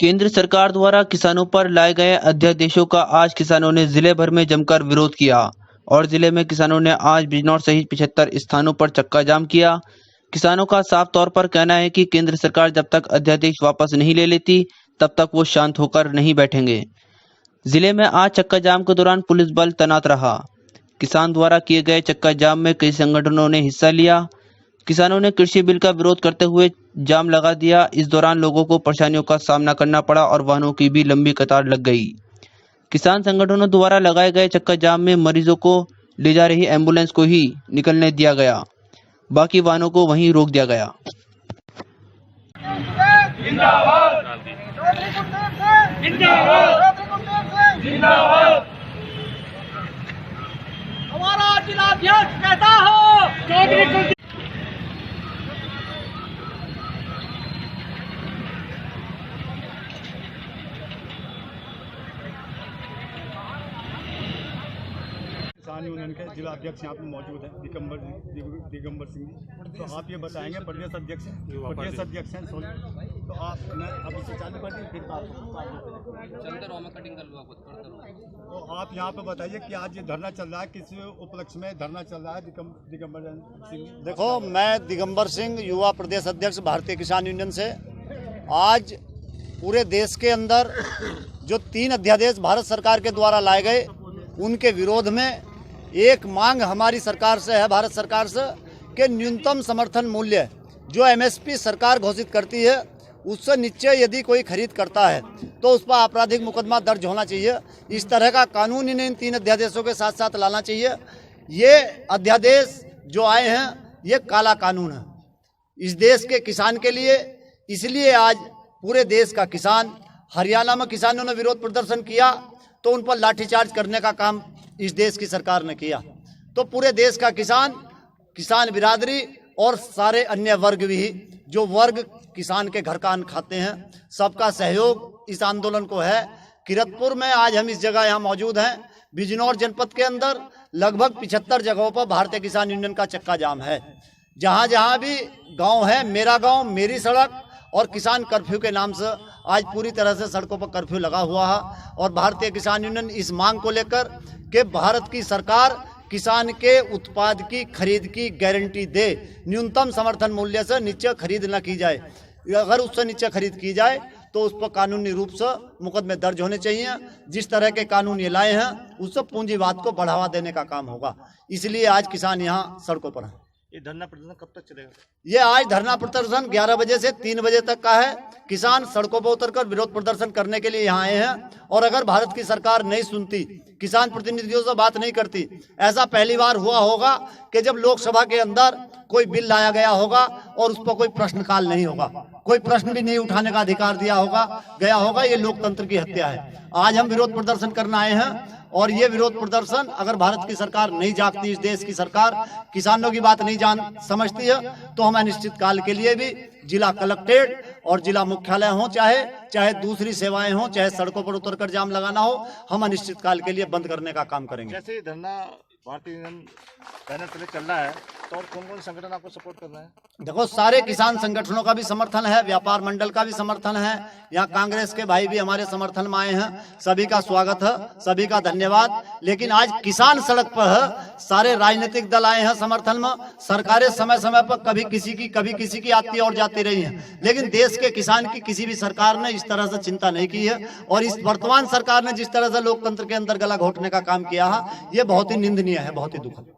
केंद्र सरकार द्वारा किसानों पर लाए गए अध्यादेशों का आज किसानों ने जिले भर में जमकर विरोध किया और जिले में किसानों ने आज बिजनौर सहित 75 स्थानों पर चक्का जाम किया। किसानों का साफ तौर पर कहना है कि केंद्र सरकार जब तक अध्यादेश वापस नहीं ले लेती तब तक वो शांत होकर नहीं बैठेंगे। जिले में आज चक्का जाम के दौरान पुलिस बल तैनात रहा। किसान द्वारा किए गए चक्का जाम में कई संगठनों ने हिस्सा लिया। किसानों ने कृषि बिल का विरोध करते हुए जाम लगा दिया। इस दौरान लोगों को परेशानियों का सामना करना पड़ा और वाहनों की भी लंबी कतार लग गई। किसान संगठनों द्वारा लगाए गए चक्का जाम में मरीजों को ले जा रही एम्बुलेंस को ही निकलने दिया गया, बाकी वाहनों को वहीं रोक दिया गया। हमारा जिलाध्यक्ष कहता हो किसान यूनियन के जिला अध्यक्ष यहाँ पे मौजूद है दिगंबर सिंह जी। तो आप ये बताएंगे प्रदेश अध्यक्ष हैं तो आप मैं अभी से चालू कर दी तो आप यहाँ पे बताइए कि आज ये धरना चल रहा है, किस उपलक्ष्य में धरना चल रहा है दिगंबर सिंह? देखो, मैं दिगंबर सिंह युवा प्रदेश अध्यक्ष भारतीय किसान यूनियन से आज पूरे देश के अंदर जो 3 अध्यादेश भारत सरकार के द्वारा लाए गए उनके विरोध में एक मांग हमारी सरकार से है, भारत सरकार से, कि न्यूनतम समर्थन मूल्य जो एमएसपी सरकार घोषित करती है उससे नीचे यदि कोई खरीद करता है तो उस पर आपराधिक मुकदमा दर्ज होना चाहिए। इस तरह का कानून इन 3 अध्यादेशों के साथ साथ लाना चाहिए। ये अध्यादेश जो आए हैं ये काला कानून है इस देश के किसान के लिए। इसलिए आज पूरे देश का किसान, हरियाणा में किसानों ने विरोध प्रदर्शन किया तो उन पर लाठीचार्ज करने का काम इस देश की सरकार ने किया। तो पूरे देश का किसान बिरादरी और सारे अन्य वर्ग भी, जो वर्ग किसान के घर का अन्न खाते हैं, सबका सहयोग इस आंदोलन को है। किरतपुर में आज हम इस जगह यहाँ मौजूद हैं। बिजनौर जनपद के अंदर लगभग 75 जगहों पर भारतीय किसान यूनियन का चक्का जाम है। जहाँ जहाँ भी गांव है, मेरा गांव मेरी सड़क और किसान कर्फ्यू के नाम से आज पूरी तरह से सड़कों पर कर्फ्यू लगा हुआ है। और भारतीय किसान यूनियन इस मांग को लेकर कि भारत की सरकार किसान के उत्पाद की खरीद की गारंटी दे, न्यूनतम समर्थन मूल्य से नीचे खरीद न की जाए। अगर उससे नीचे खरीद की जाए तो उस पर कानूनी रूप से मुकदमे दर्ज होने चाहिए। जिस तरह के कानून ये लाए हैं उससे पूंजीवाद को बढ़ावा देने का काम होगा। इसलिए आज किसान यहाँ सड़कों पर हैं। ये धरना प्रदर्शन कब तक चलेगा? ये आज धरना प्रदर्शन 11 बजे से 3 बजे तक का है। किसान सड़कों पर उतरकर विरोध प्रदर्शन करने के लिए यहाँ आए हैं। और अगर भारत की सरकार नहीं सुनती, किसान प्रतिनिधियों से बात नहीं करती, ऐसा पहली बार हुआ होगा कि जब लोकसभा के अंदर कोई बिल लाया गया होगा और उस पर कोई प्रश्नकाल नहीं होगा, कोई प्रश्न भी नहीं उठाने का अधिकार गया होगा। ये लोकतंत्र की हत्या है। आज हम विरोध प्रदर्शन करने आए हैं और ये विरोध प्रदर्शन अगर भारत की सरकार नहीं जागती, इस देश की सरकार किसानों की बात नहीं समझती है तो हम अनिश्चित काल के लिए भी जिला कलेक्ट्रेट और जिला मुख्यालय हो, चाहे दूसरी सेवाएं हो, चाहे सड़कों पर उतरकर जाम लगाना हो, हम अनिश्चित काल के लिए बंद करने का काम करेंगे। जैसे धरना भारतीय यूनियन बैनर तले चल रहा है तो और कौन कौन संगठन आपको सपोर्ट कर रहे हैं? देखो, सारे किसान संगठनों का भी समर्थन है, व्यापार मंडल का भी समर्थन है। यहाँ कांग्रेस के भाई भी हमारे समर्थन में आए हैं। सभी का स्वागत है, सभी का धन्यवाद। लेकिन आज किसान सड़क पर है, सारे राजनीतिक दल आए हैं समर्थन में। सरकारें समय समय पर कभी किसी की आती और जाती रही हैं, लेकिन देश के किसान की किसी भी सरकार ने इस तरह से चिंता नहीं की है। और इस वर्तमान सरकार ने जिस तरह से लोकतंत्र के अंदर गला घोटने का काम किया है, ये बहुत ही निंदनीय है, बहुत ही दुखद।